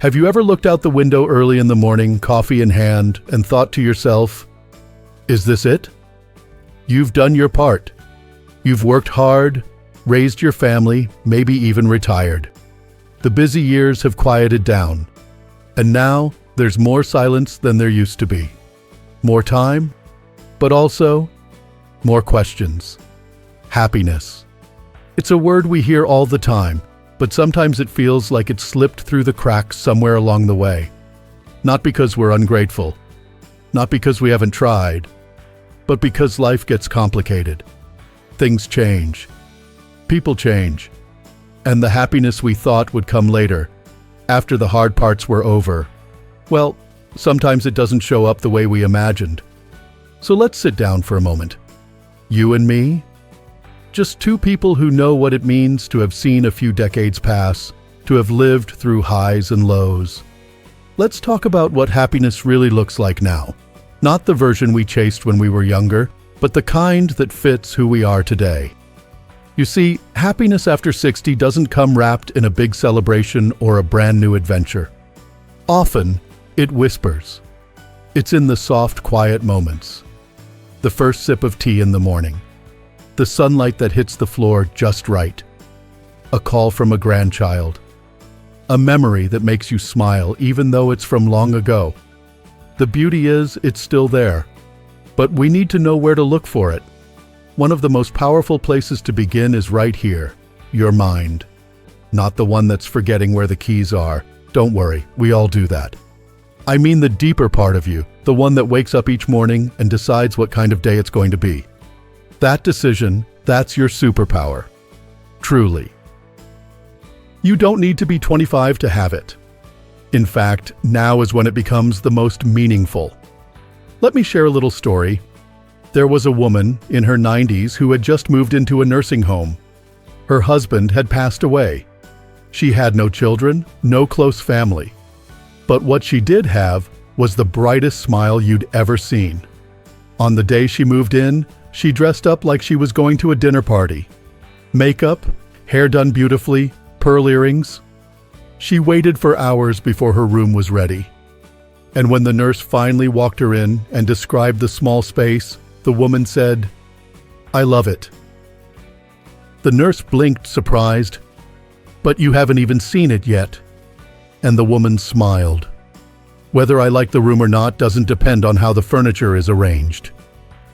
Have you ever looked out the window early in the morning, coffee in hand, and thought to yourself, is this it? You've done your part. You've worked hard, raised your family, maybe even retired. The busy years have quieted down, and now there's more silence than there used to be. More time, but also more questions. Happiness. It's a word we hear all the time, but sometimes it feels like it slipped through the cracks somewhere along the way. Not because we're ungrateful, not because we haven't tried, but because life gets complicated. Things change. People change. And the happiness we thought would come later, after the hard parts were over, well, sometimes it doesn't show up the way we imagined. So let's sit down for a moment. You and me? Just two people who know what it means to have seen a few decades pass, to have lived through highs and lows. Let's talk about what happiness really looks like now. Not the version we chased when we were younger, but the kind that fits who we are today. You see, happiness after 60 doesn't come wrapped in a big celebration or a brand new adventure. Often, it whispers. It's in the soft, quiet moments. The first sip of tea in the morning. The sunlight that hits the floor just right. A call from a grandchild. A memory that makes you smile even though it's from long ago. The beauty is, it's still there. But we need to know where to look for it. One of the most powerful places to begin is right here, your mind. Not the one that's forgetting where the keys are. Don't worry, we all do that. I mean the deeper part of you, the one that wakes up each morning and decides what kind of day it's going to be. That decision, that's your superpower. Truly. You don't need to be 25 to have it. In fact, now is when it becomes the most meaningful. Let me share a little story. There was a woman in her 90s who had just moved into a nursing home. Her husband had passed away. She had no children, no close family. But what she did have was the brightest smile you'd ever seen. On the day she moved in, she dressed up like she was going to a dinner party. Makeup, hair done beautifully, pearl earrings. She waited for hours before her room was ready. And when the nurse finally walked her in and described the small space, the woman said, "I love it." The nurse blinked, surprised. "But you haven't even seen it yet." And the woman smiled. "Whether I like the room or not doesn't depend on how the furniture is arranged.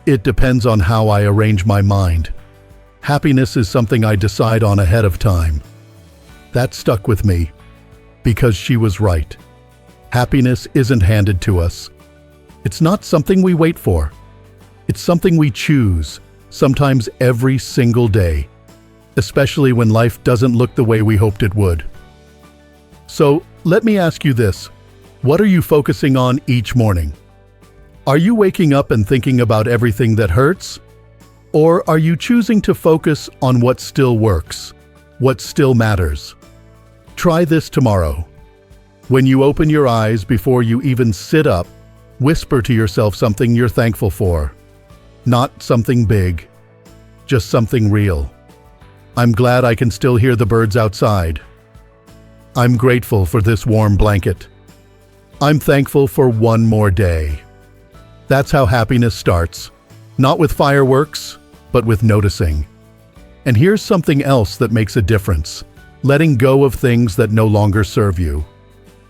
It depends on how I arrange my mind. Happiness is something I decide on ahead of time." That stuck with me, because she was right. Happiness isn't handed to us. It's not something we wait for. It's something we choose, sometimes every single day, especially when life doesn't look the way we hoped it would. So, let me ask you this. What are you focusing on each morning? Are you waking up and thinking about everything that hurts? Or are you choosing to focus on what still works, what still matters? Try this tomorrow. When you open your eyes before you even sit up, whisper to yourself something you're thankful for. Not something big, just something real. I'm glad I can still hear the birds outside. I'm grateful for this warm blanket. I'm thankful for one more day. That's how happiness starts. Not with fireworks, but with noticing. And here's something else that makes a difference. Letting go of things that no longer serve you.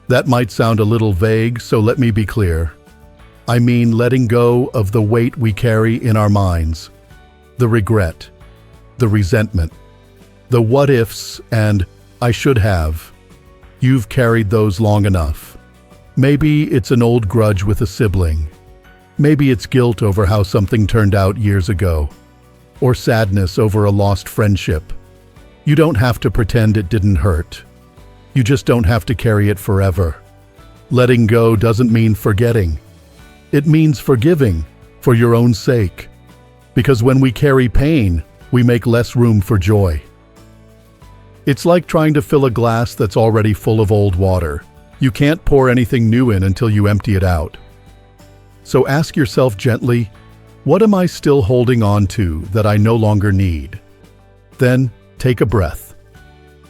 That might sound a little vague, so let me be clear. I mean letting go of the weight we carry in our minds. The regret, the resentment, the what-ifs and I should have. You've carried those long enough. Maybe it's an old grudge with a sibling. Maybe it's guilt over how something turned out years ago. Or sadness over a lost friendship. You don't have to pretend it didn't hurt. You just don't have to carry it forever. Letting go doesn't mean forgetting. It means forgiving, for your own sake. Because when we carry pain, we make less room for joy. It's like trying to fill a glass that's already full of old water. You can't pour anything new in until you empty it out. So ask yourself gently, what am I still holding on to that I no longer need? Then take a breath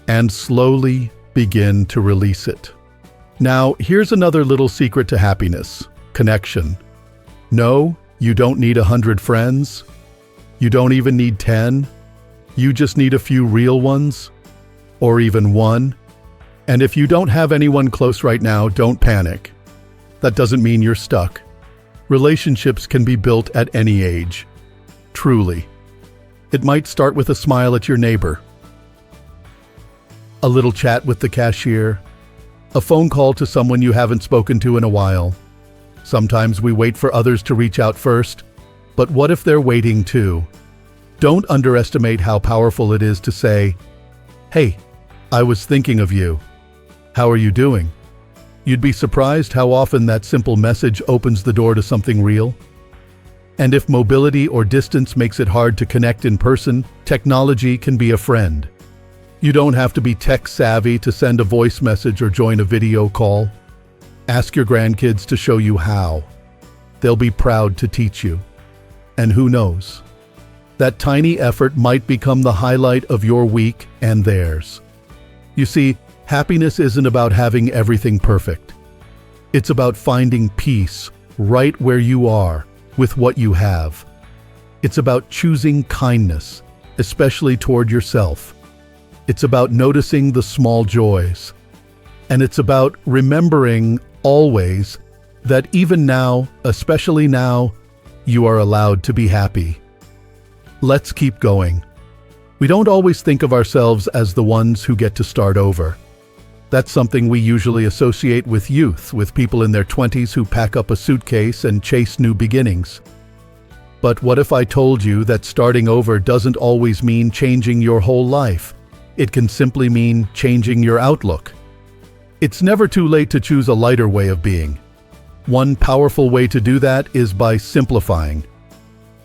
and slowly begin to release it. Now, here's another little secret to happiness: connection. No, you don't need 100 friends. You don't even need 10. You just need a few real ones, or even one. And if you don't have anyone close right now, don't panic. That doesn't mean you're stuck. Relationships can be built at any age. Truly. It might start with a smile at your neighbor, a little chat with the cashier, a phone call to someone you haven't spoken to in a while. Sometimes we wait for others to reach out first, but what if they're waiting too? Don't underestimate how powerful it is to say, "Hey, I was thinking of you. How are you doing?" You'd be surprised how often that simple message opens the door to something real. And if mobility or distance makes it hard to connect in person, technology can be a friend. You don't have to be tech-savvy to send a voice message or join a video call. Ask your grandkids to show you how. They'll be proud to teach you. And who knows? That tiny effort might become the highlight of your week and theirs. You see, happiness isn't about having everything perfect. It's about finding peace right where you are with what you have. It's about choosing kindness, especially toward yourself. It's about noticing the small joys. And it's about remembering always that even now, especially now, you are allowed to be happy. Let's keep going. We don't always think of ourselves as the ones who get to start over. That's something we usually associate with youth, with people in their 20s who pack up a suitcase and chase new beginnings. But what if I told you that starting over doesn't always mean changing your whole life? It can simply mean changing your outlook. It's never too late to choose a lighter way of being. One powerful way to do that is by simplifying.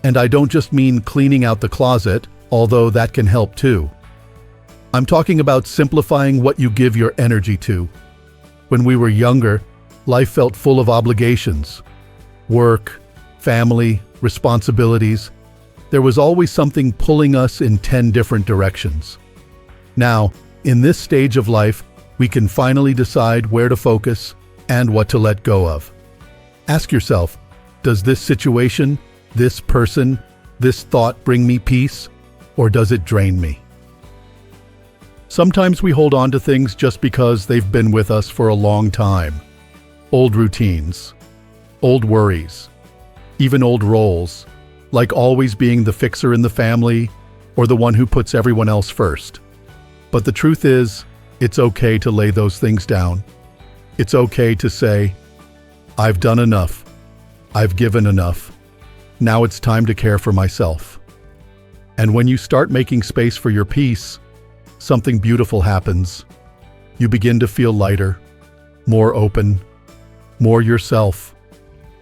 And I don't just mean cleaning out the closet, although that can help too. I'm talking about simplifying what you give your energy to. When we were younger, life felt full of obligations. Work, family, responsibilities. There was always something pulling us in 10 different directions. Now, in this stage of life, we can finally decide where to focus and what to let go of. Ask yourself, does this situation, this person, this thought bring me peace, or does it drain me? Sometimes we hold on to things just because they've been with us for a long time. Old routines, old worries, even old roles, like always being the fixer in the family or the one who puts everyone else first. But the truth is, it's okay to lay those things down. It's okay to say, I've done enough. I've given enough. Now it's time to care for myself. And when you start making space for your peace, something beautiful happens. You begin to feel lighter, more open, more yourself.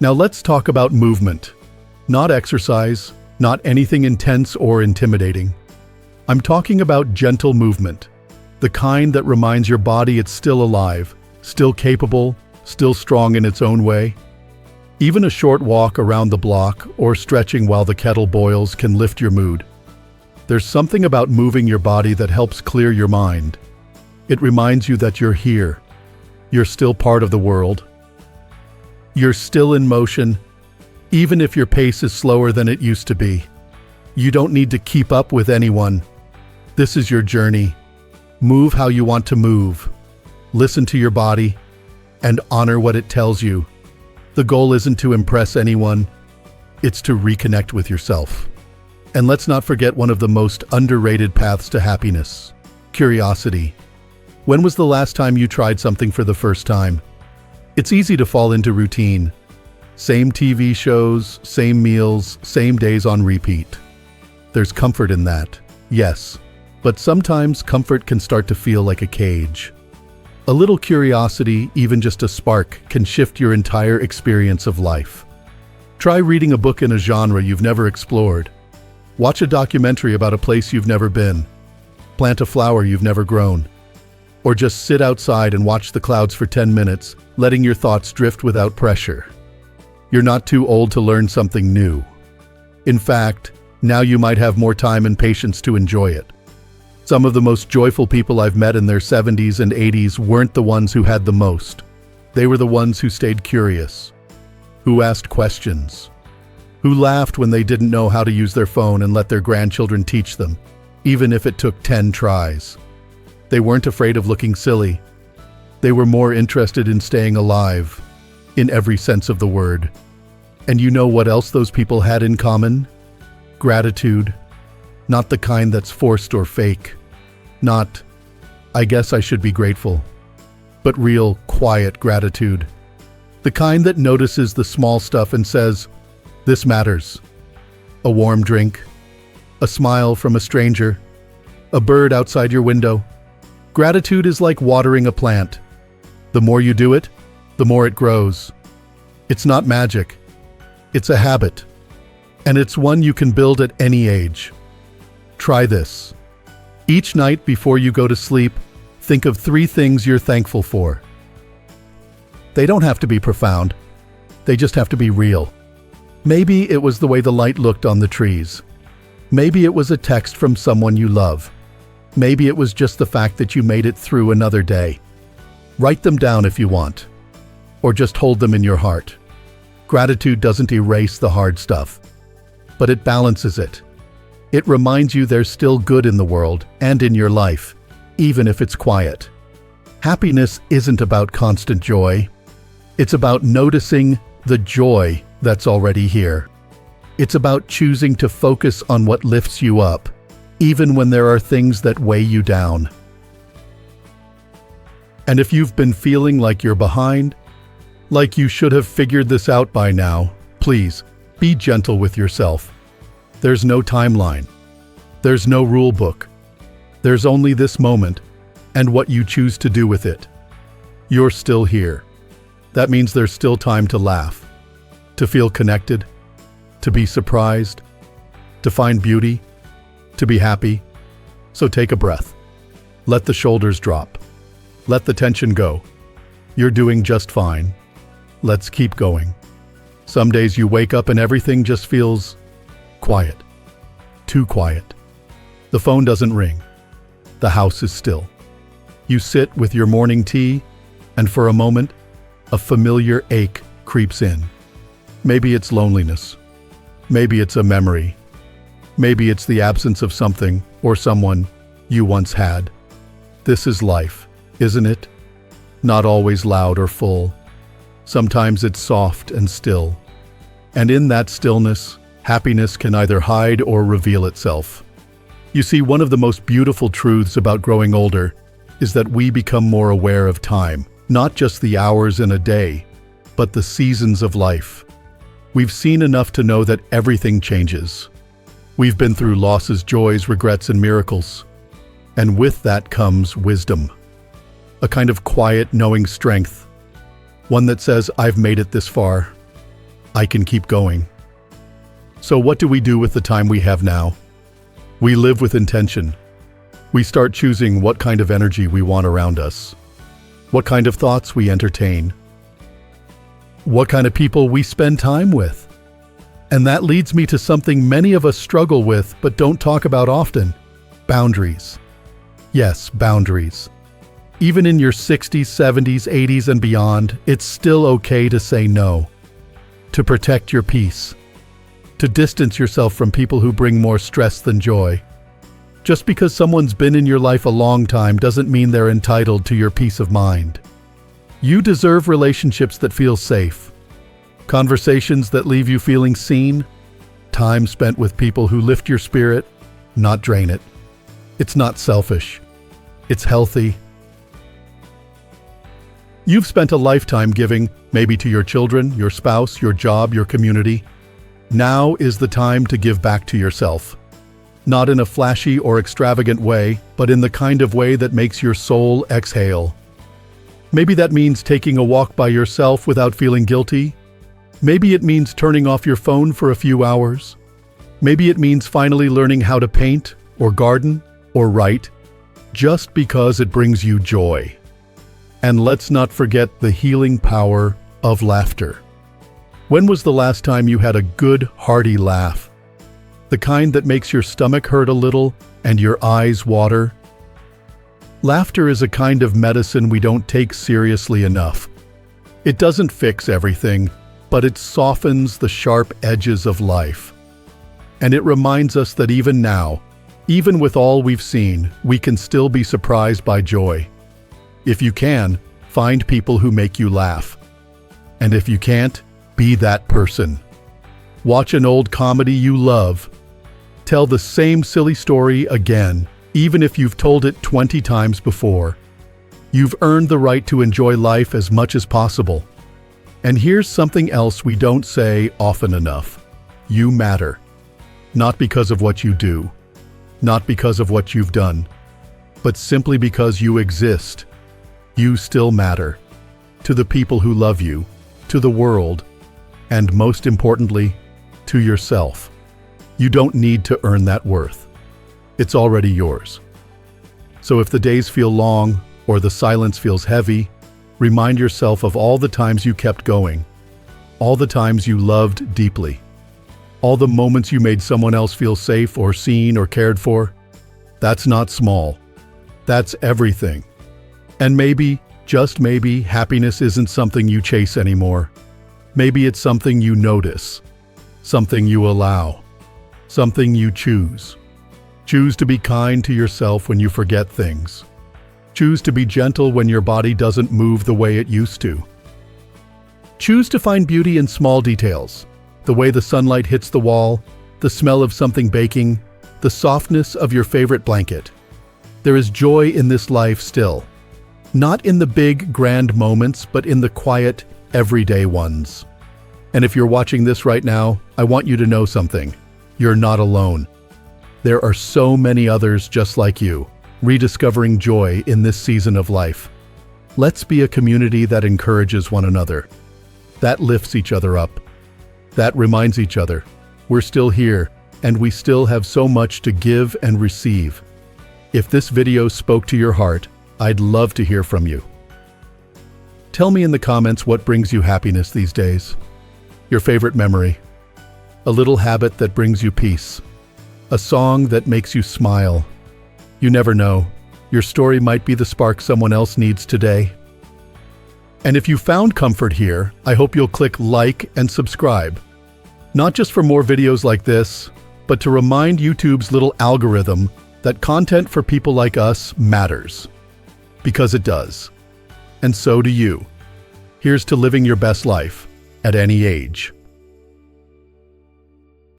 Now let's talk about movement. Not exercise, not anything intense or intimidating. I'm talking about gentle movement, the kind that reminds your body it's still alive, still capable, still strong in its own way. Even a short walk around the block or stretching while the kettle boils can lift your mood. There's something about moving your body that helps clear your mind. It reminds you that you're here. You're still part of the world. You're still in motion, even if your pace is slower than it used to be. You don't need to keep up with anyone. This is your journey. Move how you want to move. Listen to your body and honor what it tells you. The goal isn't to impress anyone. It's to reconnect with yourself. And let's not forget one of the most underrated paths to happiness: curiosity. When was the last time you tried something for the first time? It's easy to fall into routine. Same TV shows, same meals, same days on repeat. There's comfort in that, yes, but sometimes comfort can start to feel like a cage. A little curiosity, even just a spark, can shift your entire experience of life. Try reading a book in a genre you've never explored. Watch a documentary about a place you've never been. Plant a flower you've never grown. Or just sit outside and watch the clouds for 10 minutes, letting your thoughts drift without pressure. You're not too old to learn something new. In fact, now you might have more time and patience to enjoy it. Some of the most joyful people I've met in their 70s and 80s weren't the ones who had the most. They were the ones who stayed curious, who asked questions, who laughed when they didn't know how to use their phone and let their grandchildren teach them, even if it took 10 tries. They weren't afraid of looking silly. They were more interested in staying alive, in every sense of the word. And you know what else those people had in common? Gratitude. Not the kind that's forced or fake. Not, I guess I should be grateful. But real, quiet gratitude. The kind that notices the small stuff and says, this matters. A warm drink, a smile from a stranger, a bird outside your window. Gratitude is like watering a plant. The more you do it, the more it grows. It's not magic. It's a habit. And it's one you can build at any age. Try this. Each night before you go to sleep, think of 3 things you're thankful for. They don't have to be profound. They just have to be real. Maybe it was the way the light looked on the trees. Maybe it was a text from someone you love. Maybe it was just the fact that you made it through another day. Write them down if you want, or just hold them in your heart. Gratitude doesn't erase the hard stuff, but it balances it. It reminds you there's still good in the world and in your life, even if it's quiet. Happiness isn't about constant joy. It's about noticing the joy that's already here. It's about choosing to focus on what lifts you up, even when there are things that weigh you down. And if you've been feeling like you're behind, like you should have figured this out by now, please, be gentle with yourself. There's no timeline. There's no rule book. There's only this moment and what you choose to do with it. You're still here. That means there's still time to laugh, to feel connected, to be surprised, to find beauty, to be happy. So take a breath. Let the shoulders drop. Let the tension go. You're doing just fine. Let's keep going. Some days you wake up and everything just feels quiet. Too quiet. The phone doesn't ring. The house is still. You sit with your morning tea, and for a moment, a familiar ache creeps in. Maybe it's loneliness. Maybe it's a memory. Maybe it's the absence of something or someone you once had. This is life, isn't it? Not always loud or full. Sometimes it's soft and still. And in that stillness, happiness can either hide or reveal itself. You see, one of the most beautiful truths about growing older is that we become more aware of time, not just the hours in a day, but the seasons of life. We've seen enough to know that everything changes. We've been through losses, joys, regrets, and miracles. And with that comes wisdom. A kind of quiet, knowing strength. One that says, I've made it this far. I can keep going. So what do we do with the time we have now? We live with intention. We start choosing what kind of energy we want around us, what kind of thoughts we entertain, what kind of people we spend time with. And that leads me to something many of us struggle with but don't talk about often: boundaries. Yes, boundaries. Even in your 60s, 70s, 80s, and beyond, it's still okay to say no, to protect your peace, to distance yourself from people who bring more stress than joy. Just because someone's been in your life a long time doesn't mean they're entitled to your peace of mind. You deserve relationships that feel safe, conversations that leave you feeling seen, time spent with people who lift your spirit, not drain it. It's not selfish. It's healthy. You've spent a lifetime giving, maybe to your children, your spouse, your job, your community. Now is the time to give back to yourself. Not in a flashy or extravagant way, but in the kind of way that makes your soul exhale. Maybe that means taking a walk by yourself without feeling guilty. Maybe it means turning off your phone for a few hours. Maybe it means finally learning how to paint, or garden, or write, just because it brings you joy. And let's not forget the healing power of laughter. When was the last time you had a good, hearty laugh? The kind that makes your stomach hurt a little and your eyes water? Laughter is a kind of medicine we don't take seriously enough. It doesn't fix everything, but it softens the sharp edges of life. And it reminds us that even now, even with all we've seen, we can still be surprised by joy. If you can, find people who make you laugh. And if you can't, be that person. Watch an old comedy you love. Tell the same silly story again, even if you've told it 20 times before. You've earned the right to enjoy life as much as possible. And here's something else we don't say often enough. You matter. Not because of what you do, not because of what you've done, but simply because you exist. You still matter. To the people who love you, to the world, and most importantly, to yourself. You don't need to earn that worth. It's already yours. So if the days feel long or the silence feels heavy, remind yourself of all the times you kept going, all the times you loved deeply, all the moments you made someone else feel safe or seen or cared for. That's not small. That's everything. And maybe, just maybe, happiness isn't something you chase anymore. Maybe it's something you notice, something you allow, something you choose. Choose to be kind to yourself when you forget things. Choose to be gentle when your body doesn't move the way it used to. Choose to find beauty in small details, the way the sunlight hits the wall, the smell of something baking, the softness of your favorite blanket. There is joy in this life still. Not in the big, grand moments, but in the quiet, everyday ones. And if you're watching this right now, I want you to know something. You're not alone. There are so many others just like you, rediscovering joy in this season of life. Let's be a community that encourages one another, that lifts each other up, that reminds each other we're still here and we still have so much to give and receive. If this video spoke to your heart, I'd love to hear from you. Tell me in the comments what brings you happiness these days. Your favorite memory, a little habit that brings you peace, a song that makes you smile. You never know, your story might be the spark someone else needs today. And if you found comfort here, I hope you'll click like and subscribe. Not just for more videos like this, but to remind YouTube's little algorithm that content for people like us matters. Because it does. And so do you. Here's to living your best life at any age.